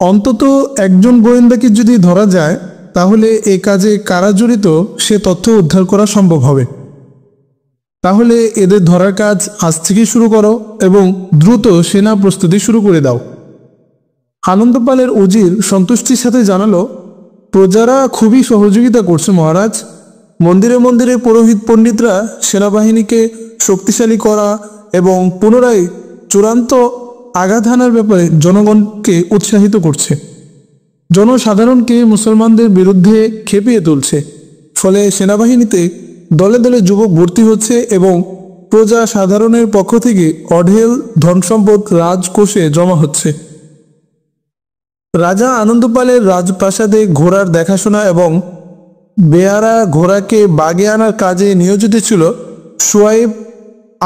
অন্তত একজন গোয়েন্দাকে যদি ধরা যায় তাহলে এই কাজে কারা জড়িত সে তথ্য উদ্ধার করা সম্ভব হবে। তাহলে এদের ধরার কাজ আজ থেকে শুরু করো এবং দ্রুত সেনা প্রস্তুতি শুরু করে দাও। আনন্দপালের উজির সন্তুষ্টির সাথে জানালো, প্রজারা খুবই সহযোগিতা করছে মহারাজ। মন্দিরে মন্দিরে পুরোহিত পণ্ডিতরা সেনাবাহিনীকে শক্তিশালী করা এবং পুনরায় চূড়ান্ত আঘাত হানার ব্যাপারে জনগণকে উৎসাহিত করছে। জনসাধারণকে মুসলমানদের বিরুদ্ধে খেপিয়ে তুলছে। ফলে সেনাবাহিনীতে দলে দলে যুবক ভর্তি হচ্ছে এবং প্রজা সাধারণের পক্ষ থেকে অঢেল ধনসম্পদ রাজকোষে জমা হচ্ছে। রাজা আনন্দপালের রাজপ্রাসাদে ঘোড়ার দেখাশোনা এবং বেয়ারা ঘোড়াকে বাগে আনার কাজে নিয়োজিত ছিল সোয়াইব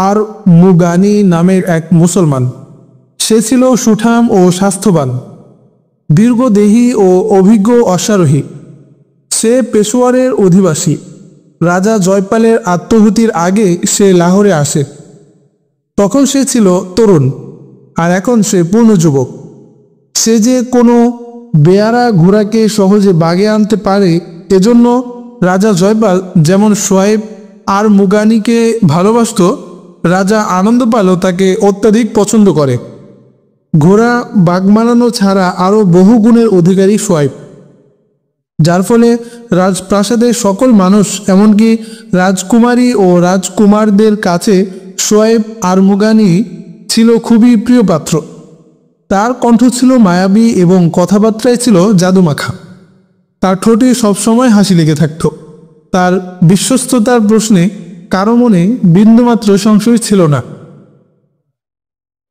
আর মুগানি নামের এক মুসলমান। সে ছিল সুঠাম ও স্বাস্থ্যবান, দীর্ঘদেহী ও অভিজ্ঞ অশ্বারোহী। সে পেশোয়ারের অধিবাসী। রাজা জয়পালের আত্মহুতির আগে সে লাহোরে আসে। তখন সে ছিল তরুণ, আর এখন সে পূর্ণ যুবক। সে যে কোনো বেয়ারা ঘোড়াকে সহজে বাগে আনতে পারে, এজন্য রাজা জয়পাল যেমন সোয়াইব আর মুগানিকে ভালোবাসত, রাজা আনন্দপালও তাকে অত্যাধিক পছন্দ করে। ঘোড়া বাগ মানানো ছাড়া আরও বহু গুণের অধিকারী সোয়াইব, যার ফলে রাজপ্রাসাদের সকল মানুষ এমনকি রাজকুমারী ও রাজকুমারদের কাছে সোয়াইব আর মুগানি ছিল খুবই প্রিয় পাত্র। তার কণ্ঠ ছিল মায়াবী এবং কথাবার্তায় ছিল জাদুমাখা। তার ঠোঁটে সবসময় হাসি লেগে থাকত। তার বিশ্বস্ততার প্রশ্নে কারো মনে বিন্দুমাত্র সংশয় ছিল না।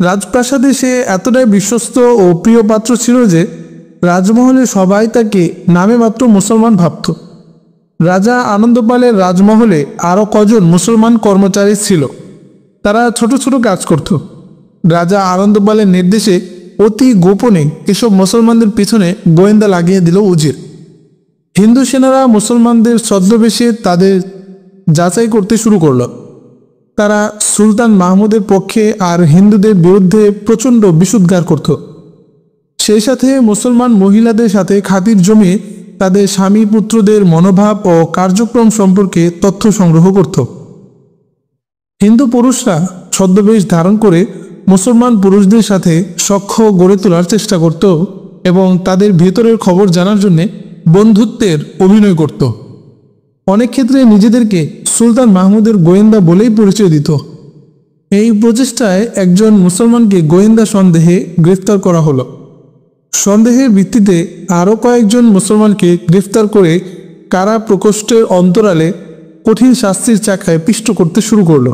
রাজপ্রাসাদে সে এতটাই বিশ্বস্ত ও প্রিয় পাত্র ছিল যে রাজমহলে সবাই তাকে নামে মাত্র মুসলমান ভাবত। রাজা আনন্দপালের রাজমহলে আরও কজন মুসলমান কর্মচারী ছিল। তারা ছোট ছোট কাজ করত। রাজা আনন্দপালের নির্দেশে অতি গোপনে এসব মুসলমানদের পিছনে গোয়েন্দা লাগিয়ে দিল উজির। হিন্দু সেনারা মুসলমানদের ছদ্মবেশে তাদের যাচাই করতে শুরু করল। তারা সুলতান মাহমুদের পক্ষে আর হিন্দুদের বিরুদ্ধে প্রচণ্ড বিশুদ্ধার করত। সেই সাথে মুসলমান মহিলাদের সাথে খাতির জমিয়ে তাদের স্বামী পুত্রদের মনোভাব ও কার্যক্রম সম্পর্কে তথ্য সংগ্রহ করত। হিন্দু পুরুষরা ছদ্মবেশ ধারণ করে মুসলমান পুরুষদের সাথে সখ্য গড়ে তোলার চেষ্টা করত এবং তাদের ভেতরের খবর জানার জন্য বন্ধুত্বের অভিনয় করত। অনেক ক্ষেত্রে নিজেদেরকে সুলতান মাহমুদের গোয়েন্দা বলেই পরিচয় দিত। এই প্রচেষ্টায় একজন মুসলমানকে গোয়েন্দা সন্দেহে গ্রেফতার করা হলো। সন্দেহের ভিত্তিতে আরও কয়েকজন মুসলমানকে গ্রেফতার করে কারা প্রকোষ্ঠের অন্তরালে কঠিন শাস্তির চাকায় পিষ্ট করতে শুরু করল।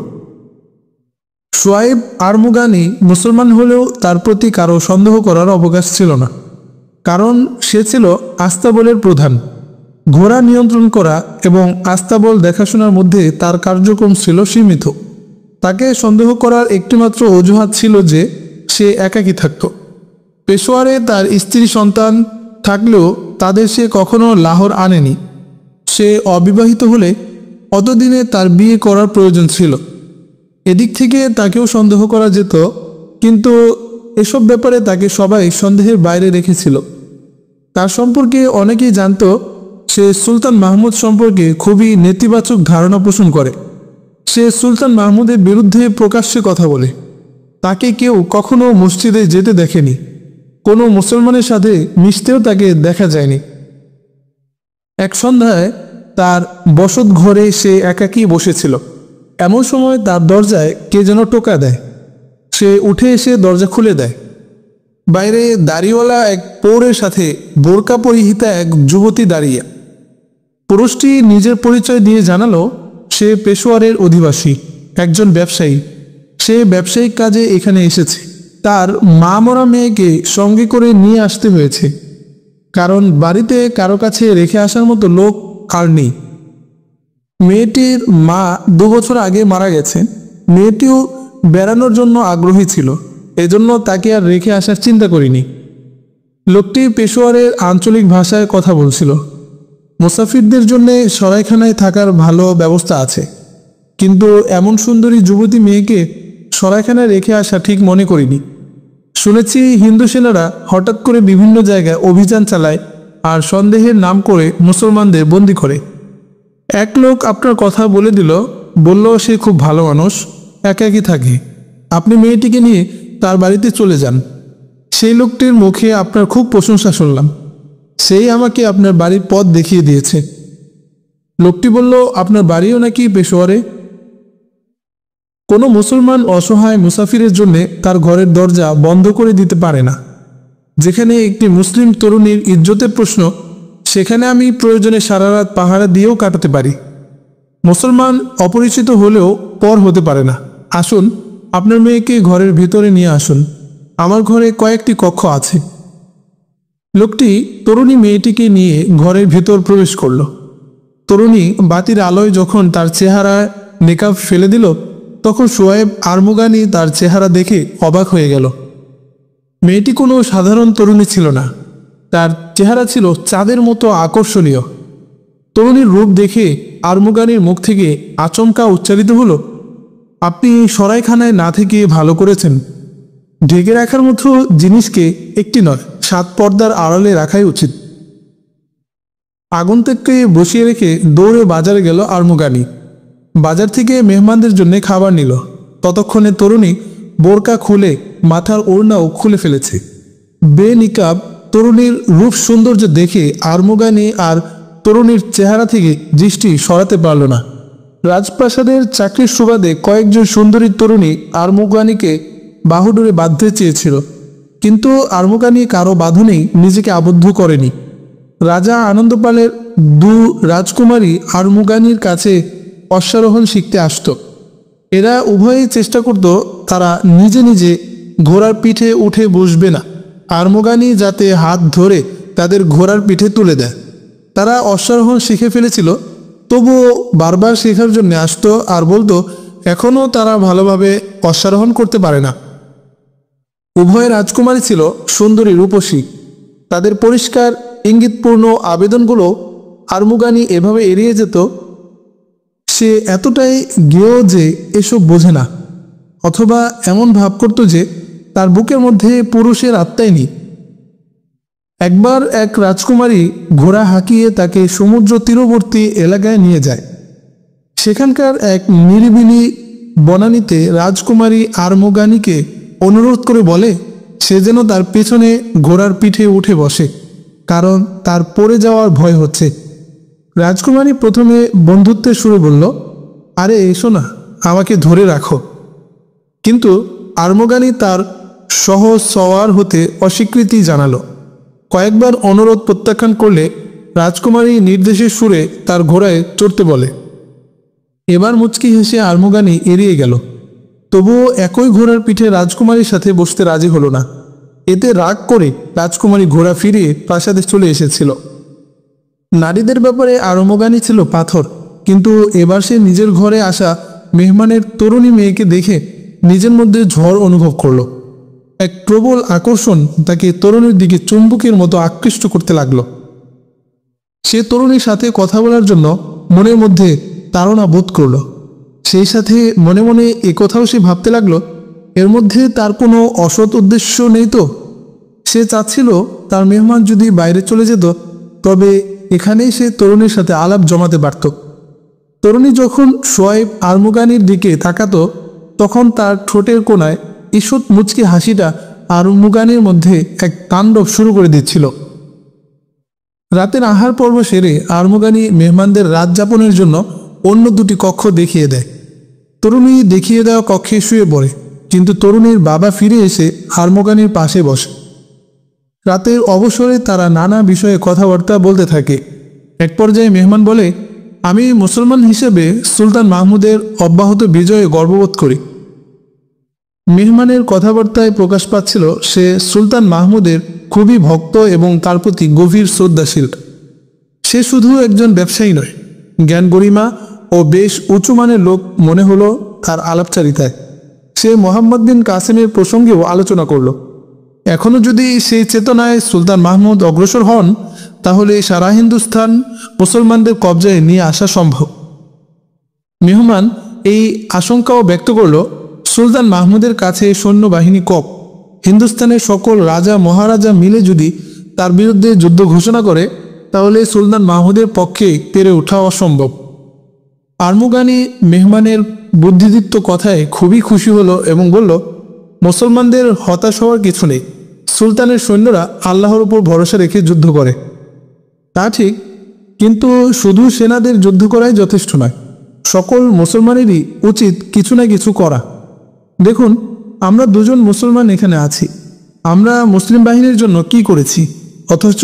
সোয়াইব আর মুগানি মুসলমান হলেও তার প্রতি কারো সন্দেহ করার অবকাশ ছিল না, কারণ সে ছিল আস্তাবলের প্রধান। ঘোড়া নিয়ন্ত্রণ করা এবং আস্তাবল দেখাশোনার মধ্যে তার কার্যক্রম ছিল সীমিত। তাকে সন্দেহ করার একটিমাত্র অজুহাত ছিল যে সে একাকী থাকত। পেশোয়ারে তার স্ত্রী সন্তান থাকলেও তাদের সে কখনো লাহোর আনেনি। সে অবিবাহিত হলে অতদিনে তার বিয়ে করার প্রয়োজন ছিল। এদিক থেকে তাকেও সন্দেহ করা যেত, কিন্তু এসব ব্যাপারে তাকে সবাই সন্দেহের বাইরে রেখেছিল। তার সম্পর্কে অনেকেই জানত সে সুলতান মাহমুদ সম্পর্কে খুবই নেতিবাচক ধারণা পোষণ করে। সে সুলতান মাহমুদের বিরুদ্ধে প্রকাশ্যে কথা বলে। তাকে কেউ কখনো মসজিদে যেতে দেখেনি, কোনো মুসলমানের সাথে মিশতেও তাকে দেখা যায়নি। এক সন্ধ্যায় তার বসত ঘরে সে একাকী বসেছিল। এমন সময় তার দরজায় কে যেন টোকা দেয়। সে উঠে এসে দরজা খুলে দেয়। বাইরে দাড়িওয়ালা এক পৌরের সাথে বোরকা পরিহিতা এক যুবতী দাঁড়িয়ে। পুরুষটি নিজের পরিচয় দিয়ে জানালো সে পেশোয়ারের অধিবাসী, একজন ব্যবসায়ী। সে ব্যবসায়িক কাজে এখানে এসেছে। তার মা মরা মেয়েকে সঙ্গে করে নিয়ে আসতে হয়েছে, কারণ বাড়িতে কারো কাছে রেখে আসার মতো লোক আর নেই। মেয়েটির মা 2 বছর আগে মারা গেছে। মেয়েটিও বেড়ানোর জন্য আগ্রহী ছিল, এজন্য তাকে আর রেখে আসার চিন্তা করিনি। লোকটি পেশোয়ারের আঞ্চলিক ভাষায় কথা বলছিল। মুসাফিরদের জন্য সরাইখানায় থাকার ভালো ব্যবস্থা আছে, কিন্তু এমন সুন্দরী যুবতী মেয়েকে সরাইখানায় রেখে আসা ঠিক মনে করিনি। শুনেছি হিন্দু সেনারা হঠাৎ করে বিভিন্ন জায়গায় অভিযান চালায় আর সন্দেহের নাম করে মুসলমানদের বন্দী করে। এক লোক আপনার কথা বলে দিল, বলল সে খুব ভালো মানুষ, একাকী থাকে, আপনি মেয়েটিকে নিয়ে তার বাড়িতে চলে যান। সেই লোকটির মুখে আপনার খুব প্রশংসা শুনলাম, সেই আমাকে আপনার বাড়ির পথ দেখিয়ে দিয়েছে। লোকটি বলল, আপনার বাড়িও নাকি পেশোয়ারে? কোনো মুসলমান অসহায় মুসাফিরের জন্য তার ঘরের দরজা বন্ধ করে দিতে পারে না। যেখানে একটি মুসলিম তরুণীর ইজ্জতের প্রশ্ন, সেখানে আমি প্রয়োজনে সারা রাত পাহারা দিয়েও কাটাতে পারি। মুসলমান অপরিচিত হলেও পর হতে পারে না। আসুন, আপনার মেয়েকে ঘরের ভিতরে নিয়ে আসুন, আমার ঘরে কয়েকটি কক্ষ আছে। লোকটি তরুণী মেয়েটিকে নিয়ে ঘরের ভেতর প্রবেশ করল। তরুণী বাতির আলোয় যখন তার চেহারায় নেকাব ফেলে দিল, তখন শোয়েব আরমুগানি তার চেহারা দেখে অবাক হয়ে গেল। মেয়েটি কোনো সাধারণ তরুণী ছিল না, তার চেহারা ছিল চাঁদের মতো আকর্ষণীয়। তরুণীর রূপ দেখে আরমুগানির মুখ থেকে আচমকা উচ্চারিত হলো, আপনি সরাইখানায় না থেকে ভালো করেছেন। ঢেকে রাখার মতো জিনিসকে একটি নয়, 7 পর্দার আড়ালে রাখাই উচিত। আগন্তুককে বসিয়ে রেখে দৌড়ে বাজারে গেল আরমুগানি। বাজার থেকে মেহমানদের জন্য খাবার নিল। ততক্ষণে তরুণী বোরকা খুলে মাথার ওড়নাও খুলে ফেলেছে। বেনিকাব তরুণীর রূপ সৌন্দর্য দেখে আরমুগানি আর তরুণীর চেহারা থেকে দৃষ্টি সরাতে পারল না। রাজপ্রাসাদের চাকরির সুবাদে কয়েকজন সুন্দরী তরুণী আরমুগানিকে বাহুডোরে বাঁধতে চেয়েছিল, কিন্তু আরমুগানি কারো বাঁধনেই নিজেকে আবদ্ধ করেনি। রাজা আনন্দপালের 2 রাজকুমারী আরমুগানির কাছে অশ্বারোহণ শিখতে আসত। এরা উভয়েই চেষ্টা করত তারা নিজে নিজে ঘোড়ার পিঠে উঠে বসবে না, আরমুগানি যাতে হাত ধরে তাদের ঘোড়ার পিঠে তুলে দেয়। তারা অশ্বারোহণ শিখে ফেলেছিল, তবুও বারবার শেখার জন্য আসতো আর বলতো এখনও তারা ভালোভাবে অশ্বারোহণ করতে পারে না। উভয় রাজকুমারী ছিল সুন্দরী রূপসী। তাদের পরিষ্কার ইঙ্গিতপূর্ণ আবেদনগুলো আরমুগানি এভাবে এড়িয়ে যেত। সে এতটাই জ্ঞেয় যে এসব বোঝে না, অথবা এমন ভাব করত যে তার বুকের মধ্যে পুরুষের আত্মাই নেই। একবার এক রাজকুমারী ঘোড়া হাঁকিয়ে তাকে সমুদ্র তীরবর্তী এলাকায় নিয়ে যায়। সেখানকার এক নিরিবিলি বনানীতে রাজকুমারী আরমুগানিকে অনুরোধ করে বলে সে যেন তার পেছনে ঘোড়ার পিঠে উঠে বসে, কারণ তার পড়ে যাওয়ার ভয় হচ্ছে। রাজকুমারী প্রথমে বন্ধুত্বের সুরে বলল, আরে এসো না, আমাকে ধরে রাখো। কিন্তু আরমুগানি তার সহজ সওয়ার হতে অস্বীকৃতি জানালো। কয়েকবার অনুরোধ প্রত্যাখ্যান করলে রাজকুমারী নির্দেশের সুরে তার ঘোড়ায় চড়তে বলে। এবার মুচকি হেসে আরমুগানি এড়িয়ে গেল, তবুও একই ঘোড়ার পিঠে রাজকুমারীর সাথে বসতে রাজি হলো না। এতে রাগ করে রাজকুমারী ঘোড়া ফিরিয়ে প্রাসাদে চলে এসেছিল। নারীদের ব্যাপারে আরমুগানি ছিল পাথর, কিন্তু এবার সে নিজের ঘরে আসা মেহমানের তরুণী মেয়েকে দেখে নিজের মধ্যে ঝড় অনুভব করলো। এক প্রবল আকর্ষণ তাকে তরুণীর দিকে চুম্বকের মতো আকৃষ্ট করতে লাগলো। সে তরুণীর সাথে কথা বলার জন্য মনের মধ্যে তাড়না বোধ করল। সেই সাথে মনে মনে একথাও সে ভাবতে লাগলো, এর মধ্যে তার কোনো অসৎ উদ্দেশ্য নেই তো। সে চাচ্ছিল তার মেহমান যদি বাইরে চলে যেত, তবে এখানেই সে তরুণীর সাথে আলাপ জমাতে পারত। তরুণী যখন শোয়েব আরমুগানির দিকে তাকাতো, তখন তার ঠোঁটের কোণায় ঈষৎ মুচকি হাসিটা আরমুগানির মধ্যে এক তাণ্ডব শুরু করে দিচ্ছিল। রাতের আহার পর্ব সেরে আরমুগানি মেহমানদের রাত যাপনের জন্য অন্য 2টি কক্ষ দেখিয়ে দেয়। তরুণী দেখিয়ে দেওয়া কক্ষে শুয়ে পড়ে, কিন্তু তরুণীর বাবা ফিরে এসে আরমুগানির পাশে বসে। রাতের অবসরে তারা নানা বিষয়ে কথাবার্তা বলতে থাকে। এক পর্যায়ে মেহমান বলে, আমি মুসলমান হিসেবে সুলতান মাহমুদের অব্যাহত বিজয়ে গর্ববোধ করি। মেহমানের কথাবার্তায় প্রকাশ পাচ্ছিল সে সুলতান মাহমুদের খুবই ভক্ত এবং তার প্রতি গভীর শ্রদ্ধাশীল। সে শুধু একজন ব্যবসায়ী নয়, জ্ঞান গরিমা ও বেশ উঁচু মানের লোক মনে হলো তার আলাপচারিতায়। সে মোহাম্মদ বিন কাসেমের প্রসঙ্গেও আলোচনা করল। এখনও যদি সেই চেতনায় সুলতান মাহমুদ অগ্রসর হন, তাহলে সারা হিন্দুস্তান মুসলমানদের কবজায় নিয়ে আসা সম্ভব। মেহমান এই আশঙ্কাও ব্যক্ত করল, সুলতান মাহমুদের কাছে সৈন্যবাহিনী কম, হিন্দুস্তানের সকল রাজা মহারাজা মিলে যদি তার বিরুদ্ধে যুদ্ধ ঘোষণা করে তাহলে সুলতান মাহমুদের পক্ষে পেরে ওঠা অসম্ভব। আরমুগানি মেহমানের বুদ্ধিদীপ্ত কথায় খুবই খুশি হলো এবং বলল, মুসলমানদের হতাশ হওয়ার কিছু নেই। সুলতানের সৈন্যরা আল্লাহর উপর ভরসা রেখে যুদ্ধ করে। তা ঠিক, কিন্তু শুধু সেনাদের যুদ্ধ করাই যথেষ্ট নয়। সকল মুসলমানেরই উচিত কিছু না কিছু করা। দেখুন, আমরা দুজন মুসলমান এখানে আছি। আমরা মুসলিম বাহিনীর জন্য কি করেছি, অথচ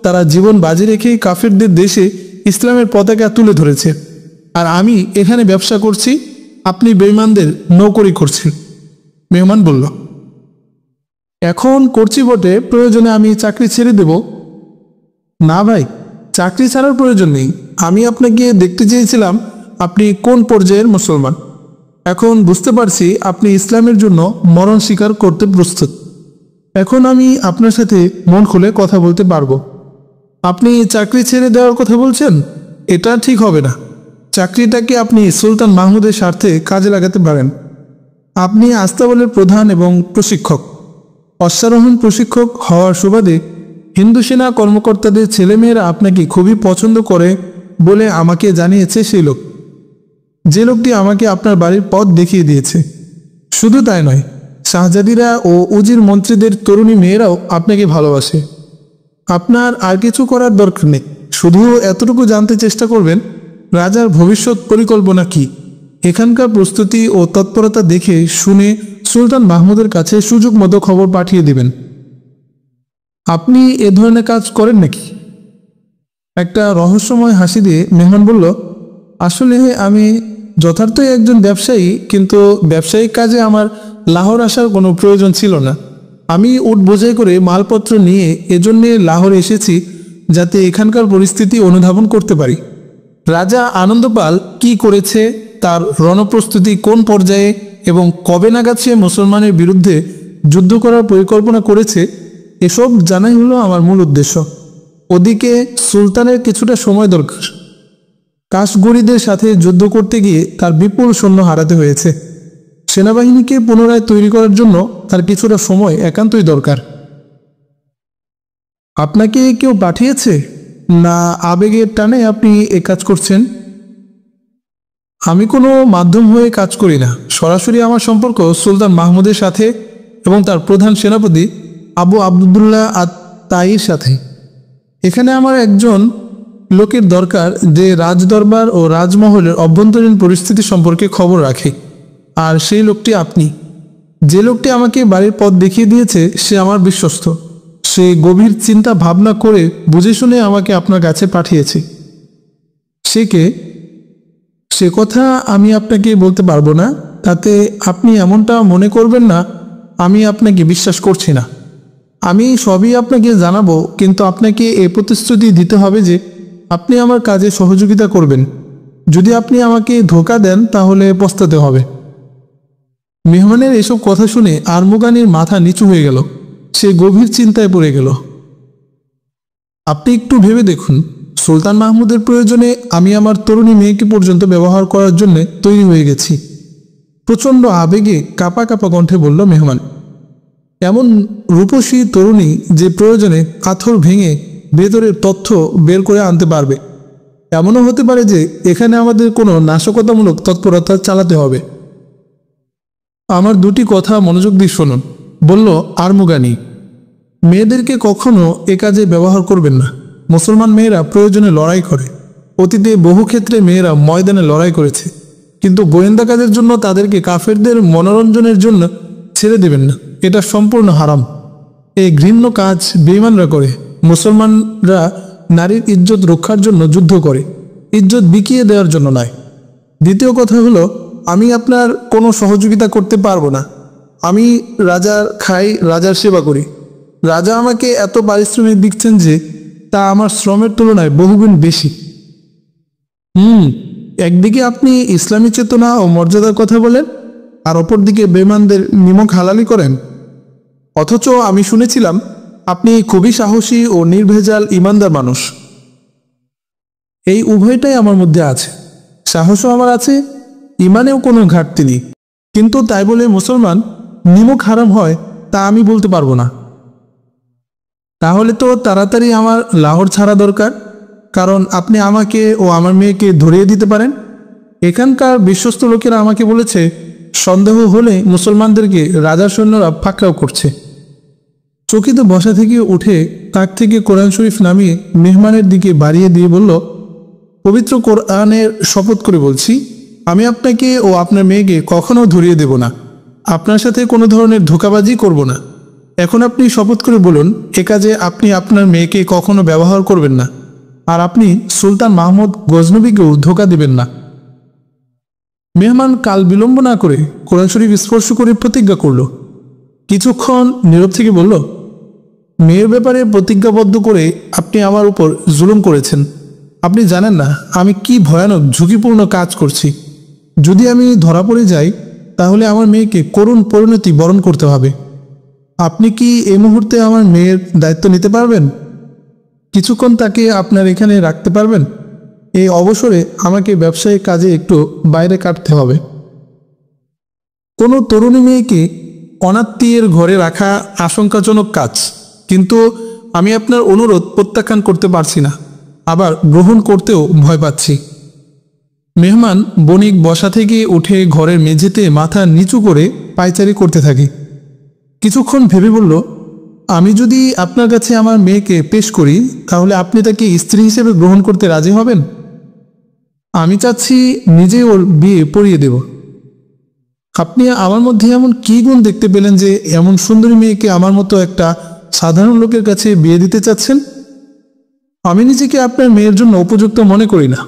তারা জীবন বাজি রেখেই কাফেরদের দেশে ইসলামের পতাকা তুলে ধরেছে। আর আমি এখানে ব্যবসা করছি, আপনি বেঈমানদের নৌকরি করছেন। মেহমান বলল, এখন করছি বটে, প্রয়োজনে আমি চাকরি ছেড়ে দেব। না ভাই, চাকরি ছাড়ার প্রয়োজন নেই। আমি আপনাকে দেখতে চেয়েছিলাম আপনি কোন পর্যায়ের মুসলমান। এখন বুঝতে পারছি আপনি ইসলামের জন্য মরণ স্বীকার করতে প্রস্তুত। এখন আমি আপনার সাথে মন খুলে কথা বলতে পারবো। আপনি চাকরি ছেড়ে দেওয়ার কথা বলছেন, এটা ঠিক হবে না। চাকরিটাকে আপনি সুলতান মাহমুদের স্বার্থে কাজে লাগাতে পারেন। আপনি আস্তাবলের প্রধান এবং প্রশিক্ষক। অশ্বারোহণ প্রশিক্ষক হওয়ার সুবাদে হিন্দু সেনা কর্মকর্তাদের ছেলেমেয়েরা আপনাকে খুবই পছন্দ করে বলে আমাকে জানিয়েছে সেই লোক, যে লোকটি আমাকে আপনার বাড়ির পথ দেখিয়ে দিয়েছে। শুধু তাই নয়, শাহজাদিরা ও উজির মন্ত্রীদের তরুণী মেয়েরাও আপনাকে ভালোবাসে। আপনার আর কিছু করার দরকার নেই, শুধু এতটুকু জানতে চেষ্টা করবেন রাজার ভবিষ্যৎ পরিকল্পনা কি। এখানকার প্রস্তুতি ও তৎপরতা দেখে শুনে সুলতান মাহমুদের কাছে সুযোগ মতো খবর পাঠিয়ে দিবেন। আপনি এ ধরনের কাজ করেন নাকি? একটা রহস্যময় হাসি দিয়ে মেহমান বলল, আসলে আমি যথার্থই একজন ব্যবসায়ী, কিন্তু ব্যবসায়িক কাজে আমার লাহোর আসার কোনো প্রয়োজন ছিল না। আমি উট বোঝাই করে মালপত্র নিয়ে এজন্যে লাহোর এসেছি, যাতে এখানকার পরিস্থিতি অনুধাবন করতে পারি। রাজা আনন্দপাল কি করেছে, তার রণপ্রস্তুতি কোন পর্যায়ে এবং কবে নাগাদ সে মুসলমানের বিরুদ্ধে যুদ্ধ করার পরিকল্পনা করেছে, এসব জানাই হলো আমার মূল উদ্দেশ্য। ওদিকে সুলতানের কিছুটা সময় দরকার। কাশগড়িদের সাথে যুদ্ধ করতে গিয়ে তার বিপুল সৈন্য হারাতে হয়েছে। সেনাবাহিনীকে পুনরায় তৈরি করার জন্য তার কিছুটা সময় একান্তই দরকার। আপনাকে কেউ পাঠিয়েছে, না আবেগের টানে আপনি এ কাজ করছেন? আমি কোনো মাধ্যম হয়ে কাজ করি না। সরাসরি আমার সম্পর্ক সুলতান মাহমুদের সাথে এবং তার প্রধান সেনাপতি আবু আবদুল্লাহ আত তাইর সাথে। এখানে আমার একজন লোকের দরকার যে রাজদরবার ও রাজমহলের অভ্যন্তরীণ পরিস্থিতি সম্পর্কে খবর রাখে, আর সেই লোকটি আপনি। যে লোকটি আমাকে বাড়ির পথ দেখিয়ে দিয়েছে সে আমার বিশ্বস্ত। সে গভীর চিন্তা ভাবনা করে বুঝে শুনে আমাকে আপনার কাছে পাঠিয়েছে। সে কে, সে কথা আমি আপনাকে বলতে পারবো না। তাতে আপনি এমনটা মনে করবেন না আমি আপনাকে বিশ্বাস করছি না। আমি সবই আপনাকে জানাবো, কিন্তু আপনাকে এই প্রতিশ্রুতি দিতে হবে যে আপনি আমার কাজে সহযোগিতা করবেন। যদি আপনি আমাকে ধোঁকা দেন তাহলে পস্তাতে হবে। মেহমানের এসব কথা শুনে আরমুগানির মাথা নিচু হয়ে গেল। সে গভীর চিন্তায় পড়ে গেল। আপনি একটু ভেবে দেখুন, সুলতান মাহমুদের প্রয়োজনে আমি আমার তরুণী মেয়েকে পর্যন্ত ব্যবহার করার জন্য তৈরি হয়ে গেছি। প্রচণ্ড আবেগে কাঁপা কাঁপা কণ্ঠে বলল মেহমান। এমন রূপসী তরুণী যে প্রয়োজনে পাথর ভেঙে ভেতরের তথ্য বের করে আনতে পারবে। এমনও হতে পারে যে এখানে আমাদের কোনো নাশকতামূলক তৎপরতা চালাতে হবে। আমার দুটি কথা মনোযোগ দিয়ে শুনুন, বলল আরমুগানি। মেয়েদেরকে কখনো এ কাজে ব্যবহার করবেন না। মুসলমান মেয়েরা প্রয়োজনে লড়াই করে। অতীতে বহু ক্ষেত্রে মেয়েরা ময়দানে লড়াই করেছে, কিন্তু গোয়েন্দা কাজের জন্য তাদেরকে কাফেরদের মনোরঞ্জনের জন্য ছেড়ে দেবেন না। এটা সম্পূর্ণ হারাম। এই ঘৃণ্য কাজ বেঈমানরা করে। মুসলমানরা নারীর ইজ্জত রক্ষার জন্য যুদ্ধ করে, ইজ্জত বিকিয়ে দেওয়ার জন্য নয়। দ্বিতীয় কথা হলো, আমি আপনার কোনো সহযোগিতা করতে পারবো না। আমি রাজার খাই, রাজার সেবা করি। রাজা আমাকে এত পারিশ্রমিক দিচ্ছেন যে তা আমার শ্রমের তুলনায় বহুগুণ বেশি। একদিকে আপনি ইসলামী চেতনা ও মর্যাদার কথা বলেন, আর অপরদিকে বেঈমানদের নিমক হালালি করেন। অথচ আমি শুনেছিলাম আপনি খুবই সাহসী ও নির্ভেজাল ইমানদার মানুষ। এই উভয়টাই আমার মধ্যে আছে। সাহসও আমার আছে, ইমানেও কোনো ঘাটতি নেই। কিন্তু তাই বলে মুসলমান নিমক হারাম হয় তা আমি বলতে পারবো না। তাহলে তো তাড়াতাড়ি আমার লাহোর ছাড়া দরকার, কারণ আপনি আমাকে ও আমার মেয়েকে ধরিয়ে দিতে পারেন। এখানকার বিশ্বস্ত লোকেরা আমাকে বলেছে সন্দেহ হলে মুসলমানদেরকে রাজার সৈন্যরা পাকড়াও করছে। চকিতে বসা থেকে উঠে তাক থেকে কোরআন শরীফ নামিয়ে মেহমানের দিকে বাড়িয়ে দিয়ে বলল, পবিত্র কোরআনের শপথ করে বলছি, আমি আপনাকে ও আপনার মেয়েকে কখনো ধরিয়ে দেব না, আপনার সাথে কোনো ধরনের ধোঁকাবাজি করব না। এখন আপনি শপথ করে বলুন এ কাজে আপনি আপনার মেয়েকে কখনো ব্যবহার করবেন না, আর আপনি সুলতান মাহমুদ গজনবীকেও ধোঁকা দেবেন না। মেহমান কাল বিলম্ব না করে কোরআন শরীফ স্পর্শ করে প্রতিজ্ঞা করল। কিছুক্ষণ নীরব থেকে বলল, মেয়ের ব্যাপারে প্রতিজ্ঞাবদ্ধ করে আপনি আমার উপর জুলুম করেছেন। আপনি জানেন না আমি কি ভয়ানক ঝুঁকিপূর্ণ কাজ করছি। যদি আমি ধরা পড়ে যাই তাহলে আমার মেয়েকে করুণ পরিণতি বরণ করতে হবে। আপনি কি এই মুহূর্তে আমার মেয়ের দায়িত্ব নিতে পারবেন? কিছুক্ষণ তাকে আপনার এখানে রাখতে পারবেন? এই অবসরে আমাকে ব্যবসায়িক কাজে একটু বাইরে কাটতে হবে। কোনো তরুণী মেয়েকে অনাত্মীয়ের ঘরে রাখা আশঙ্কাজনক কাজ, কিন্তু আমি আপনার অনুরোধ প্রত্যাখ্যান করতে পারছি না, আবার গ্রহণ করতেও ভয় পাচ্ছি। মেহমান বণিক বসা থেকে উঠে ঘরের মেঝেতে মাথা নিচু করে পায়চারি করতে থাকে। কিছুক্ষণ ভেবে বলল, আমি যদি আপনার কাছে আমার মেয়েকে পেশ করি তাহলে আপনি তাকে স্ত্রী হিসেবে গ্রহণ করতে রাজি হবেন? আমি চাচ্ছি নিজে ওর বিয়ে পড়িয়ে দেব। আপনি আমার মধ্যে এমন কী গুণ দেখতে পেলেন যে এমন সুন্দরী মেয়েকে আমার মতো একটা সাধারণ লোকের কাছে বিয়ে দিতে চাচ্ছেন? আমি নিজেকে আপনার মেয়ের জন্য উপযুক্ত মনে করি না।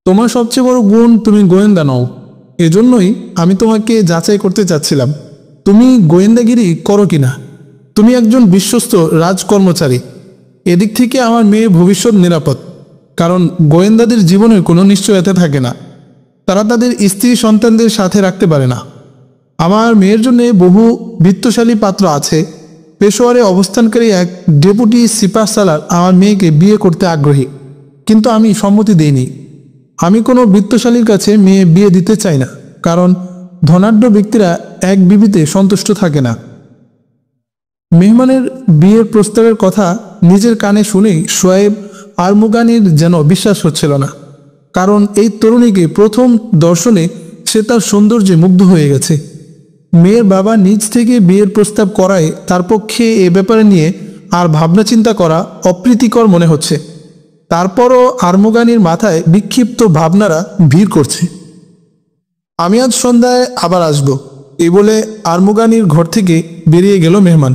তোমার সবচেয়ে বড় গুণ তুমি গোয়েন্দা নও, এজন্যই আমি তোমাকে যাচাই করতে চাচ্ছিলাম তুমি গোয়েন্দাগিরি করো কিনা। তুমি একজন বিশ্বস্ত রাজকর্মচারী, এদিক থেকে আমার মেয়ের ভবিষ্যৎ নিরাপদ, কারণ গোয়েন্দাদের জীবনের কোনো নিশ্চয়তা থাকে না, তারা তাদের স্ত্রী সন্তানদের সাথে রাখতে পারে না। আমার মেয়ের জন্য বহু বিত্তশালী পাত্র আছে। পেশোয়ারে অবস্থানকারী এক ডেপুটি সিপাহসালার আমার মেয়েকে বিয়ে করতে আগ্রহী, কিন্তু আমি সম্মতি দেইনি। আমি কোনো বিত্তশালীর কাছে মেয়ে বিয়ে দিতে চাই না, কারণ ধনাঢ্য ব্যক্তিরা এক বিবিতে সন্তুষ্ট থাকে না। মেহমানের বিয়ের প্রস্তাবের কথা নিজের কানে শুনেই শোয়েব আরমুগানির যেন বিশ্বাস হচ্ছিল না, কারণ এই তরুণীকে প্রথম দর্শনে সে তার সৌন্দর্যে মুগ্ধ হয়ে গেছে। মেয়ের বাবা নিজ থেকে বিয়ের প্রস্তাব করায় তার পক্ষে এ ব্যাপারে নিয়ে আর ভাবনা চিন্তা করা অপ্রীতিকর মনে হচ্ছে। তারপরও আরমুগানির মাথায় বিক্ষিপ্ত ভাবনারা ভিড় করছে। আমি আজ সন্ধ্যায় আবার আসব, এই বলে আরমুগানির ঘর থেকে বেরিয়ে গেল মেহমান।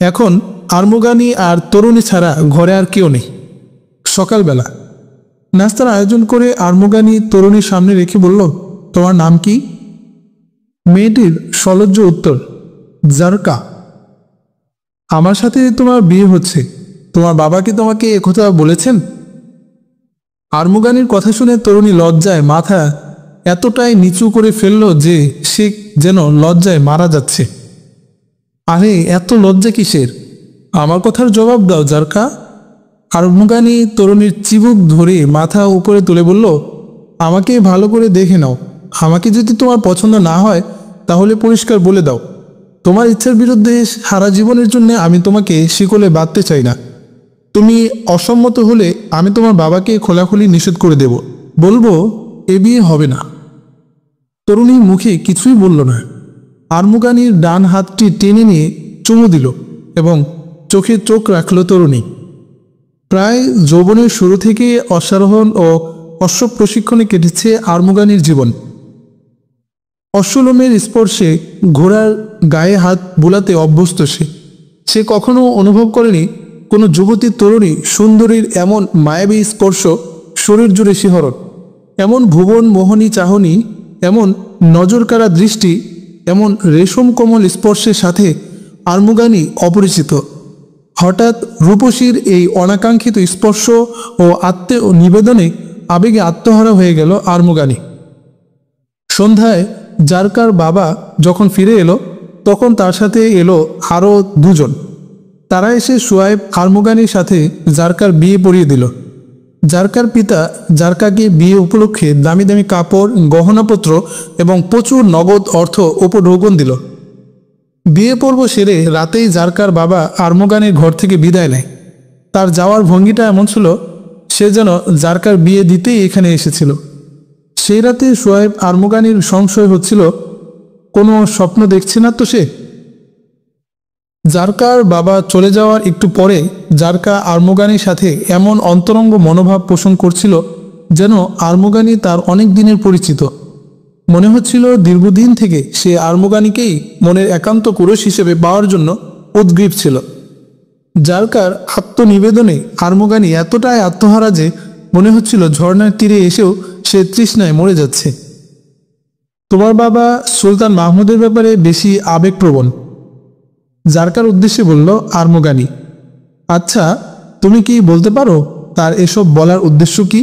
এখন আরমুগানি আর তরুণী ছাড়া ঘরে আর কেউ নেই। সকালবেলা নাস্তার আয়োজন করে আরমুগানি তরুণীর সামনে রেখে বলল, তোমার নাম কি? মেয়েটির সলজ্জ উত্তর, জারকা। আমার সাথে তোমার বিয়ে হচ্ছে, তোমার বাবা কি তোমাকে একথা বলেছেন? আরমুগানির কথা শুনে তরুণী লজ্জায় মাথা এতটাই নিচু করে ফেলল যে সে যেন লজ্জায় মারা যাচ্ছে। আরে এত লজ্জা কিসের? আমার কথার জবাব দাও জারকা। আরমুগানি তরুণীর চিবুক ধরে মাথা উপরে তুলে বলল, আমাকে ভালো করে দেখে নাও। আমাকে যদি তোমার পছন্দ না হয় তাহলে পরিষ্কার বলে দাও। তোমার ইচ্ছার বিরুদ্ধে সারা জীবনের জন্য আমি তোমাকে শিকলে বাঁধতে চাই না। তুমি অসম্মত হলে আমি তোমার বাবাকে খোলাখুলি নিষেধ করে দেব, বলবো এ বিয়ে হবে না। তরুণী মুখে কিছুই বলল না। আরমুগানির ডান হাতটি টেনে নিয়ে চুমু দিল এবং চোখে চোখ রাখল তরুণী। প্রায় যৌবনের শুরু থেকে অশ্বারোহণ ও অশ্ব প্রশিক্ষণে কেটেছে আরমুগানির জীবন। অশ্বলোমের স্পর্শে ঘোড়ার গায়ে হাত বুলাতে অভ্যস্ত সে কখনো অনুভব করেনি কোনো যুবতী তরুণী সুন্দরীর এমন মায়াবী স্পর্শ, শরীর জুড়ে শিহরণ, এমন ভুবন মোহনী চাহনি, এমন নজরকাড়া দৃষ্টি, এমন রেশম কোমল স্পর্শের সাথে আরমুগানি অপরিচিত। হঠাৎ রূপসীর এই অনাকাঙ্ক্ষিত স্পর্শ ও আত্মীয় নিবেদনে আবেগে আত্মহারা হয়ে গেল আরমুগানি। সন্ধ্যায় জারকার বাবা যখন ফিরে এলো তখন তার সাথে এলো আরও দুজন। তারা এসে শোয়েব আরমুগানির সাথে জারকার বিয়ে পড়িয়ে দিল। জারকার পিতা জারকাকে বিয়ে উপলক্ষে দামি দামি কাপড়, গহনাপত্র এবং প্রচুর নগদ অর্থ উপঢৌকন দিল। বিয়ে পর্ব সেরে রাতেই জারকার বাবা আর্মগানির ঘর থেকে বিদায় নেয়। তার যাওয়ার ভঙ্গিটা এমন ছিল সে যেন জারকার বিয়ে দিতেই এখানে এসেছিল। সেই রাতে সোয়েব আর্মগানির সংশয় হচ্ছিল কোনো স্বপ্ন দেখছে না তো সে। জারকার বাবা চলে যাওয়ার একটু পরে জারকা আর্মগানির সাথে এমন অন্তরঙ্গ মনোভাব পোষণ করছিল যেন আর্মগানি তার অনেক দিনের পরিচিত। মনে হচ্ছিল দীর্ঘদিন থেকে সে আর্মগানিকেই মনের একান্ত পুরুষ হিসেবে পাওয়ার জন্য উদ্গ্রীব ছিল। জারকার আত্মনিবেদনে আর্মগানি এতটাই আত্মহারা যে মনে হচ্ছিল ঝর্ণার তীরে এসেও সে তৃষ্ণায় মরে যাচ্ছে। তোমার বাবা সুলতান মাহমুদের ব্যাপারে বেশি আবেগপ্রবণ, জারকার উদ্দেশ্যে বলল আর্মগানি। আচ্ছা, তুমি কি বলতে পারো তার এসব বলার উদ্দেশ্য কি?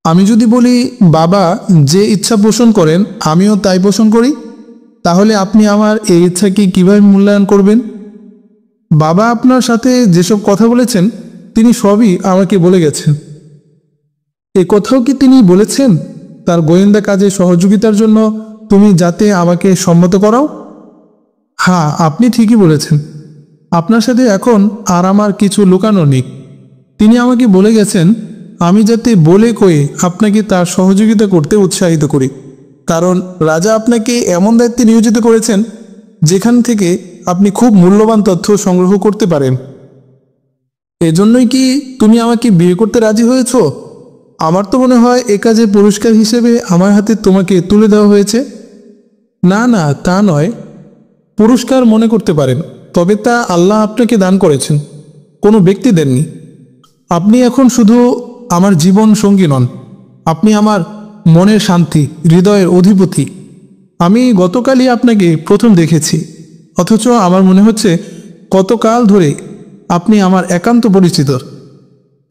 আমি যদি বলি বাবা যে ইচ্ছা পোষণ করেন আমিও তাই পোষণ করি, তাহলে আপনি আমার এই ইচ্ছাকে কিভাবে মূল্যায়ন করবেন? বাবা আপনার সাথে যেসব কথা বলেছেন তিনি সবই আমাকে বলে গেছেন। এ কথাও কি তিনি বলেছেন তার গোয়েন্দা কাজে সহযোগিতার জন্য তুমি যাতে আমাকে সম্মত করাও? হ্যাঁ, আপনি ঠিকই বলেছেন। আপনার সাথে এখন আর আমার কিছু লুকানো নেই। তিনি আমাকে বলে গেছেন আমি যাতে বলে কয়ে আপনাকে তার সহযোগিতা করতে উৎসাহিত করি, কারণ রাজা আপনাকে এমন দায়িত্বে নিয়োজিত করেছেন যেখান থেকে আপনি খুব মূল্যবান তথ্য সংগ্রহ করতে পারেন। এজন্যই কি তুমি আমাকে বিয়ে করতে রাজি হয়েছ? আমার তো মনে হয় এ কাজে পুরস্কার হিসেবে আমার হাতে তোমাকে তুলে দেওয়া হয়েছে। না না, তা নয়। পুরস্কার মনে করতে পারেন, তবে তা আল্লাহ আপনাকে দান করেছেন, কোনো ব্যক্তি দেননি। আপনি এখন শুধু আমার জীবন সঙ্গী নন, আপনি আমার মনের শান্তি, হৃদয়ের অধিপতি। আমি গতকালই আপনাকে প্রথম দেখেছি, অথচ আমার মনে হচ্ছে কতকাল ধরে আপনি আমার একান্ত পরিচিত।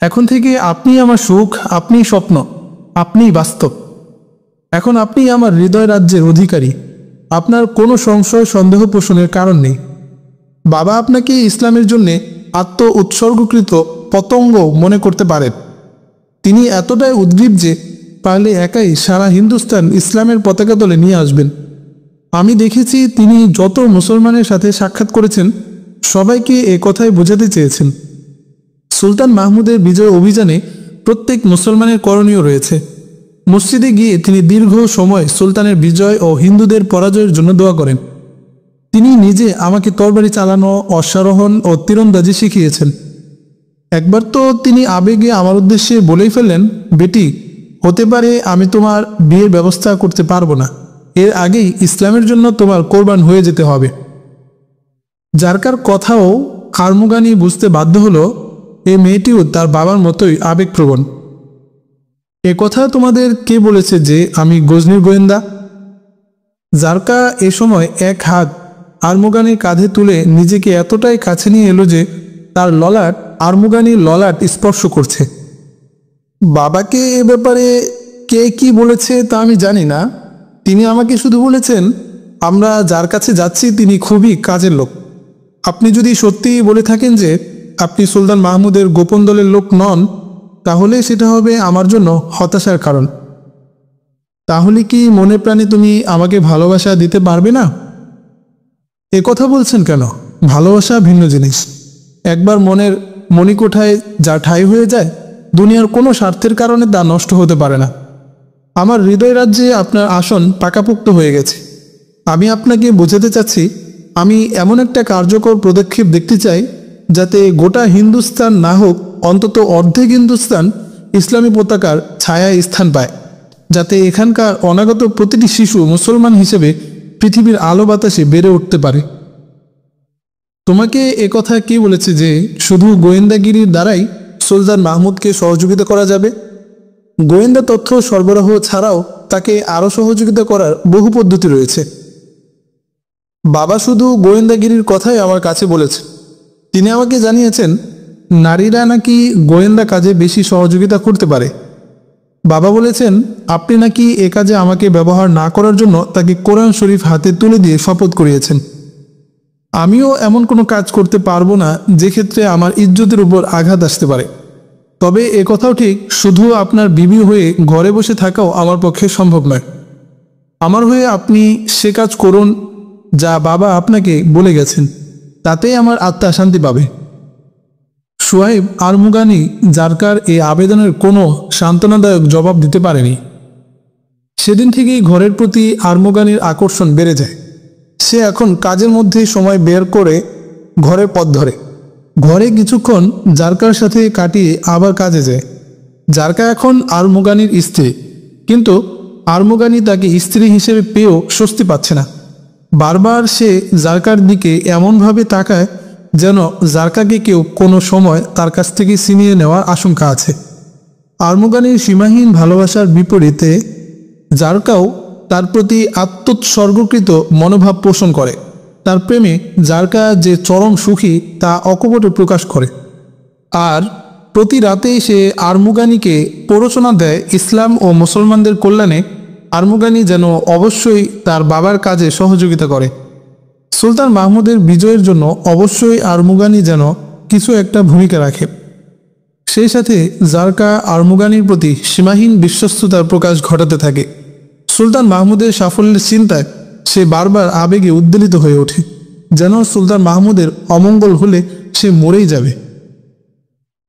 এখন থেকে আপনি আমার সুখ, আপনি স্বপ্ন, আপনিই বাস্তব। এখন আপনি আমার হৃদয় রাজ্যের অধিকারী। আপনার কোনো সংশয় সন্দেহ পোষণের কারণ নেই। বাবা আপনাকে ইসলামের জন্যে আত্ম উৎসর্গকৃত পতঙ্গ মনে করতে পারেন। তিনি এতটাই উদ্গ্রীব যে পারলে একাই সারা হিন্দুস্তান ইসলামের পতাকা তলে নিয়ে আসবেন। আমি দেখেছি তিনি যত মুসলমানের সাথে সাক্ষাৎ করেছেন সবাইকে এ কথাই বোঝাতে চেয়েছেন। সুলতান মাহমুদের বিজয় অভিযানে প্রত্যেক মুসলমানের করণীয় রয়েছে। মসজিদে গিয়ে তিনি দীর্ঘ সময় সুলতানের বিজয় ও হিন্দুদের পরাজয়ের জন্য দোয়া করেন। তিনি নিজে আমাকে তরবারি চালানো, অশ্বারোহণ ও তীরন্দাজি শিখিয়েছেন। একবার তো তিনি আবেগে আমার উদ্দেশ্যে বলেই ফেললেন, বেটি, হতে পারে আমি তোমার বিয়ের ব্যবস্থা করতে পারবো না, এর আগেই ইসলামের জন্য তোমার কোরবান হয়ে যেতে হবে। জারকার কথাও আর্মগানি বুঝতে বাধ্য হলো এই মেয়েটিও তার বাবার মতোই আবেগপ্রবণ। এ কথা তোমাদের কে বলেছে যে আমি গজনীর গোয়েন্দা? জারকা এ সময় এক হাত আর্মগানির কাঁধে তুলে নিজেকে এতটাই কাছে নিয়ে এলো যে তার ললাট আর্মগানির ললাট স্পর্শ করছে। বাবাকে এ ব্যাপারে কে কি বলেছে তা আমি জানি না। তিনি আমাকে শুধু বলেছেন আমরা যার কাছে যাচ্ছি তিনি খুবই কাজের লোক। আপনি যদি সত্যিই বলে থাকেন যে আপনি সুলতান মাহমুদের গোপন দলের লোক নন, তাহলে সেটা হবে আমার জন্য হতাশার কারণ। তাহলে কি মনে প্রাণে তুমি আমাকে ভালোবাসা দিতে পারবে না? এ কথা বলছেন কেন? ভালোবাসা ভিন্ন জিনিস। একবার মনের মণিকোঠায় যা ঠাঁই হয়ে যায়, দুনিয়ার কোনো স্বার্থের কারণে তা নষ্ট হতে পারে না। আমার হৃদয় রাজ্যে আপনার আসন পাকাপোক্ত হয়ে গেছে। আমি আপনাকে বোঝাতে চাচ্ছি, আমি এমন একটা কার্যকর পদক্ষেপ দেখতে চাই যাতে গোটা হিন্দুস্তান না হোক অন্তত অর্ধেক হিন্দুস্তান ইসলামী পতাকার ছায়ায় স্থান পায়, যাতে এখানকার অনাগত প্রতিটি শিশু মুসলমান হিসেবে পৃথিবীর আলো বাতাসে বেড়ে উঠতে পারে। তোমাকে একথা কে বলেছে যে শুধু গোয়েন্দাগিরির দ্বারাই সুলতান মাহমুদকে সহযোগিতা করা যাবে? গোয়েন্দা তথ্য সরবরাহ ছাড়াও তাকে আরও সহযোগিতা করার বহু পদ্ধতি রয়েছে। বাবা শুধু গোয়েন্দাগিরির কথাই আমার কাছে বলেছে। তিনি আমাকে জানিয়েছেন নারীরা নাকি গোয়েন্দা কাজে বেশি সহযোগিতা করতে পারে। বাবা বলেছেন আপনি নাকি এ কাজে আমাকে ব্যবহার না করার জন্য তাকে কোরআন শরীফ হাতে তুলে দিয়ে শপথ করিয়েছেন। আমিও এমন কোনো কাজ করতে পারবো না যে ক্ষেত্রে আমার ইজ্জতের উপর আঘাত আসতে পারে। তবে এ কথাও ঠিক, শুধু আপনার বিবি হয়ে ঘরে বসে থাকাও আমার পক্ষে সম্ভব নয়। আমার হয়ে আপনি সে কাজ করুন যা বাবা আপনাকে বলে গেছেন, তাতেই আমার আত্মা শান্তি পাবে। সোহাইব আরমুগানি জারকার এই আবেদনের কোনো সান্ত্বনাদায়ক জবাব দিতে পারেনি। সেদিন থেকেই ঘরের প্রতি আরমুগানির আকর্ষণ বেড়ে যায়। সে এখন কাজের মধ্যে সময় বের করে ঘরের পথ ধরে। ঘরে কিছুক্ষণ জারকার সাথে কাটিয়ে আবার কাজে যায়। জারকা এখন আরমুগানির স্ত্রী, কিন্তু আরমুগানি তাকে স্ত্রী হিসেবে পেয়েও স্বস্তি পাচ্ছে না। বারবার সে জারকার দিকে এমনভাবে তাকায় যেন জারকাকে কেউ কোনো সময় তার কাছ থেকে ছিনিয়ে নেওয়ার আশঙ্কা আছে। আরমুগানির সীমাহীন ভালোবাসার বিপরীতে জারকাও তার প্রতি আত্মোৎসর্গকৃত মনোভাব পোষণ করে। তার প্রেমে জারকা যে চরম সুখী তা অকপটে প্রকাশ করে। আর প্রতি রাতেই সে আরমুগানিকে প্ররোচনা দেয় ইসলাম ও মুসলমানদের কল্যাণে আরমুগানি যেন অবশ্যই তার বাবার কাজে সহযোগিতা করে। সুলতান মাহমুদের বিজয়ের জন্য অবশ্যই আরমুগানি যেন কিছু একটা ভূমিকা রাখে। সেই সাথে জারকা আরমুগানির প্রতি সীমাহীন বিশ্বস্ততার প্রকাশ ঘটাতে থাকে। সুলতান মাহমুদের সাফল্যের চিন্তায় সে বারবার আবেগে উদ্বেলিত হয়ে ওঠে, যেন সুলতান মাহমুদের অমঙ্গল হলে সে মরেই যাবে।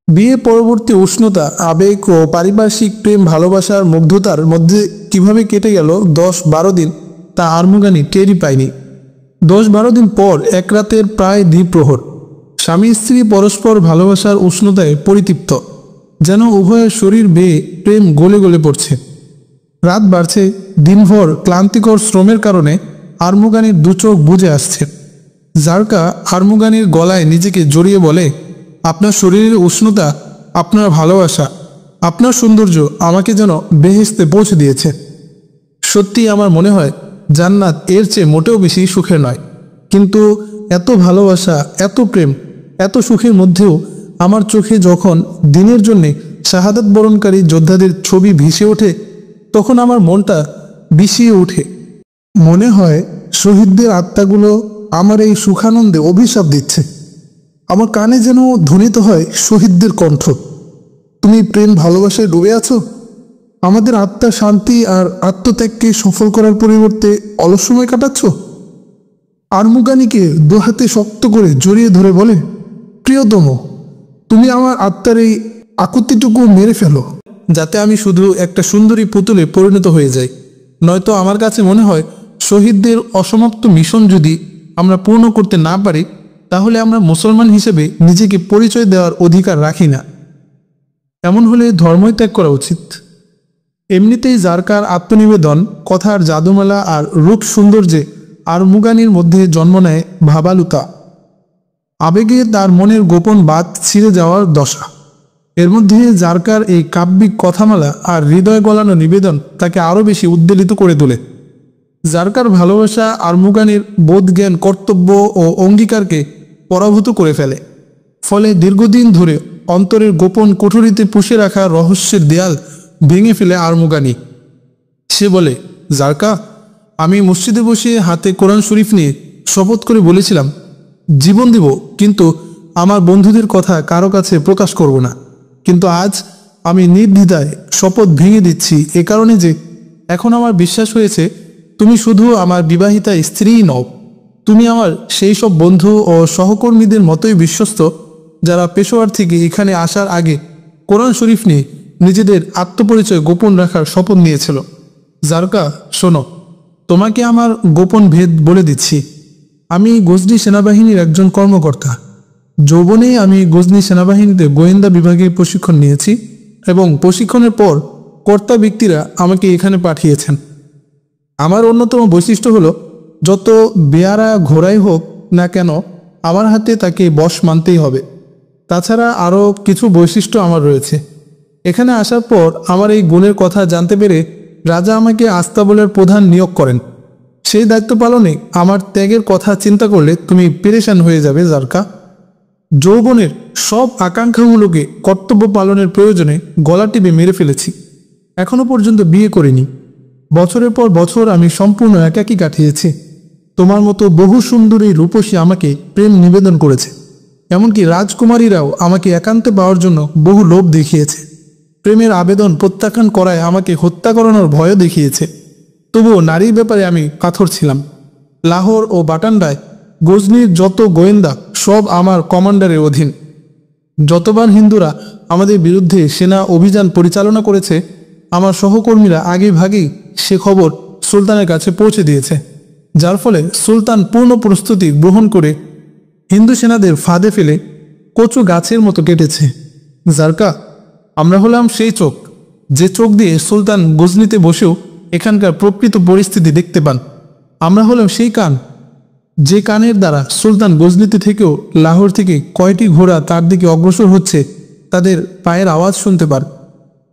বিয়ে পরবর্তী উষ্ণতা, আবেগ ও পারিপার্শ্বিক প্রেম ভালোবাসার মুগ্ধতার মধ্যে কিভাবে কেটে গেল 10-12 দিন তা আরমুগানি টেরই পায়নি। 10-12 দিন পর এক রাতের প্রায় দ্বিপ্রহর স্বামী স্ত্রী পরস্পর ভালোবাসার উষ্ণতায় পরিতৃপ্ত, যেন উভয়ের শরীর বেয়ে প্রেম গলে গলে পড়ছে। রাত বাড়ছে, দিনভর ক্লান্তিকর শ্রমের কারণে আরমুগানির দু চোখ বুজে আসছে। জারকা আরমুগানির গলায় নিজেকে জড়িয়ে বলে, আপনার শরীরের উষ্ণতা, আপনার ভালোবাসা, আপনার সৌন্দর্য আমাকে যেন বেহেশতে পৌঁছে দিয়েছে। সত্যি আমার মনে হয় জান্নাত এর চেয়ে মোটেও বেশি সুখের নয়। কিন্তু এত ভালোবাসা, এত প্রেম, এত সুখের মধ্যেও আমার চোখে যখন দিনের জন্যে শাহাদাত বরণকারী যোদ্ধাদের ছবি ভেসে ওঠে, তখন আমার মনটা বিষিয়ে ওঠে। মনে হয় শহীদদের আত্মাগুলো আমার এই সুখানন্দে অভিশাপ দিচ্ছে। আমার কানে যেন ধ্বনিত হয় শহীদদের কণ্ঠ, তুমি প্রেম ভালোবাসায় ডুবে আছো। আমাদের আত্মার শান্তি আর আত্মত্যাগকে সফল করার পরিবর্তে অলস সময় কাটাচ্ছ। আরমুগানিকে দুহাতে শক্ত করে জড়িয়ে ধরে বলে, প্রিয়তম, তুমি আমার আত্মার এই আকুতিটুকু মেরে ফেলো, যাতে আমি শুধু একটা সুন্দরী পুতুলে পরিণত হয়ে যাই। নয়তো আমার কাছে মনে হয় শহীদদের অসমাপ্ত মিশন যদি আমরা পূর্ণ করতে না পারি, তাহলে আমরা মুসলমান হিসেবে নিজেকে পরিচয় দেওয়ার অধিকার রাখি না। এমন হলে ধর্মই ত্যাগ করা উচিত। এমনিতেই জারকার আত্মনিবেদন, কথার জাদুমালা আর রূপ সৌন্দর্যে আরমুগানির মধ্যে জন্ম নেয় ভাবালুতা। আবেগে তার মনের গোপন বাত ছিঁড়ে যাওয়ার দশা। এর মধ্যে জারকার এই কাব্যিক কথামালা আর হৃদয় গলানো নিবেদন তাকে আরও বেশি উদ্বেলিত করে তোলে। জারকার ভালোবাসা আরমুগানির বোধজ্ঞান, কর্তব্য ও অঙ্গীকারকে পরাভূত করে ফেলে। ফলে দীর্ঘদিন ধরে অন্তরের গোপন কুঠুরিতে পুষে রাখা রহস্যের দেয়াল ভেঙে ফেলে আরমুগানি। সে বলে, জারকা, আমি মসজিদে বসে হাতে কোরআন শরীফ নিয়ে শপথ করে বলেছিলাম জীবন দিব, কিন্তু আমার বন্ধুদের কথা কারো কাছে প্রকাশ করব না। কিন্তু আজ আমি নির্দ্বিধায় শপথ ভেঙে দিচ্ছি, এ কারণে যে এখন আমার বিশ্বাস হয়েছে তুমি শুধু আমার বিবাহিতা স্ত্রীই নও, তুমি আমার সেই সব বন্ধু ও সহকর্মীদের মতোই বিশ্বস্ত যারা পেশোয়ার থেকে এখানে আসার আগে কোরআন শরীফ নিয়ে নিজেদের আত্মপরিচয় গোপন রাখার শপথ নিয়েছিল। জারকা, শোনো, তোমাকে আমার গোপন ভেদ বলে দিচ্ছি। আমি গজনি সেনাবাহিনীর একজন কর্মকর্তা। যৌবনেই আমি গজনি সেনাবাহিনীতে গোয়েন্দা বিভাগে প্রশিক্ষণ নিয়েছি এবং প্রশিক্ষণের পর কর্তা ব্যক্তিরা আমাকে এখানে পাঠিয়েছেন। আমার অন্যতম বৈশিষ্ট্য হলো যত বেয়ারা ঘোড়াই হোক না কেন আমার হাতে তাকে বশ মানতেই হবে। তাছাড়া আরও কিছু বৈশিষ্ট্য আমার রয়েছে। এখানে আসার পর আমার এই গুণের কথা জানতে পেরে রাজা আমাকে আস্তাবলের প্রধান নিয়োগ করেন। সেই দায়িত্ব পালনে আমার ত্যাগের কথা চিন্তা করলে তুমি পেরেশান হয়ে যাবে জারকা। যৌবনের সব আকাঙ্ক্ষাগুলোকে কর্তব্য পালনের প্রয়োজনে গলা টিপে মেরে ফেলেছি। এখনো পর্যন্ত বিয়ে করিনি। বছরের পর বছর আমি সম্পূর্ণ একাকী কাটিয়েছি। তোমার মতো বহু সুন্দরী রূপসী আমাকে প্রেম নিবেদন করেছে। এমনকি রাজকুমারীরাও আমাকে একান্তে পাওয়ার জন্য বহু লোভ দেখিয়েছে। প্রেমের আবেদন প্রত্যাখ্যান করায় আমাকে হত্যা করানোর ভয়ও দেখিয়েছে। তবুও নারীর ব্যাপারে আমি কাতর ছিলাম। লাহোর ও বাটান্ডায় গজনির যত গোয়েন্দা সব আমার কমান্ডারের অধীন। যতবার হিন্দুরা আমাদের বিরুদ্ধে সেনা অভিযান পরিচালনা করেছে, আমার সহকর্মীরা আগে ভাগেই সে খবর সুলতানের কাছে পৌঁছে দিয়েছে, যার ফলে সুলতান পূর্ণ প্রস্তুতি গ্রহণ করে হিন্দু সেনাদের ফাঁদে ফেলে কচু গাছের মতো কেটেছে। জারকা, আমরা হলাম সেই চোখ, যে চোখ দিয়ে সুলতান গজনিতে বসেও এখানকার প্রকৃত পরিস্থিতি দেখতে পান। আমরা হলাম সেই কান, যে কানের দ্বারা সুলতান গজনিতে থেকেও লাহোর থেকে কয়টি ঘোড়া তার দিকে অগ্রসর হচ্ছে তাদের পায়ের আওয়াজ শুনতে পান।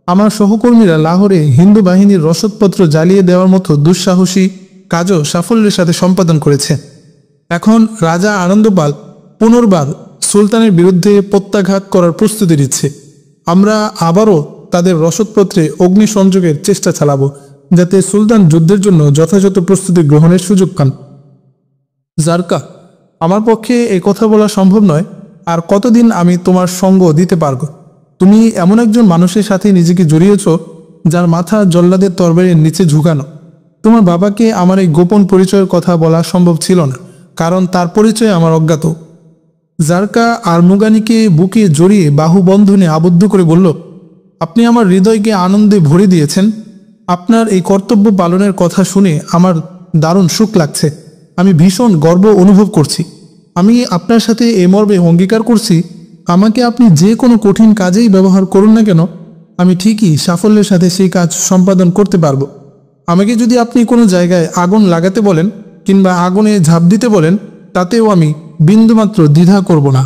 আমার সহকর্মীরা লাহোরে হিন্দু বাহিনীর রসদপত্র জ্বালিয়ে দেওয়ার মতো দুঃসাহসী কাজও সাফল্যের সাথে সম্পাদন করেছে। এখন রাজা আনন্দপাল পুনর্বার সুলতানের বিরুদ্ধে প্রত্যাঘাত করার প্রস্তুতি নিচ্ছে। আমরা আবারও তাদের রসদপত্রে অগ্নিসংযোগের চেষ্টা চালাবো, যাতে সুলতান যুদ্ধের জন্য যথাযথ প্রস্তুতি গ্রহণের সুযোগ পান। জারকা, আমার পক্ষে এই কথা বলা সম্ভব নয়। আর কতদিন আমি তোমার সঙ্গ দিতে পারবো? তুমি এমন একজন মানুষের সাথে নিজেকে জড়িয়েছ যার মাথা জল্লাদের তরবারির নিচে ঝুঁকানো। তোমার বাবাকে আমার এই গোপন পরিচয়ের কথা বলা সম্ভব ছিল না, কারণ তার পরিচয় আমার অজ্ঞাত। জারকা আরমুগানিকে বুকে জড়িয়ে বাহুবন্ধনে আবদ্ধ করে বলল, আপনি আমার হৃদয়কে আনন্দে ভরে দিয়েছেন। আপনার এই কর্তব্য পালনের কথা শুনে আমার দারুণ সুখ লাগছে। আমি ভীষণ গর্ব অনুভব করছি। আমি আপনার সাথে এ মর্মে অঙ্গীকার করছি, আমাকে আপনি যে কোনো কঠিন কাজেই ব্যবহার করুন না কেন, আমি ঠিকই সাফল্যের সাথে সেই কাজ সম্পাদন করতে পারবো। আমাকে যদি আপনি কোনো জায়গায় আগুন লাগাতে বলেন কিংবা আগুনে ঝাঁপ দিতে বলেন, তাতেও আমি বিন্দুমাত্র দ্বিধা করব না।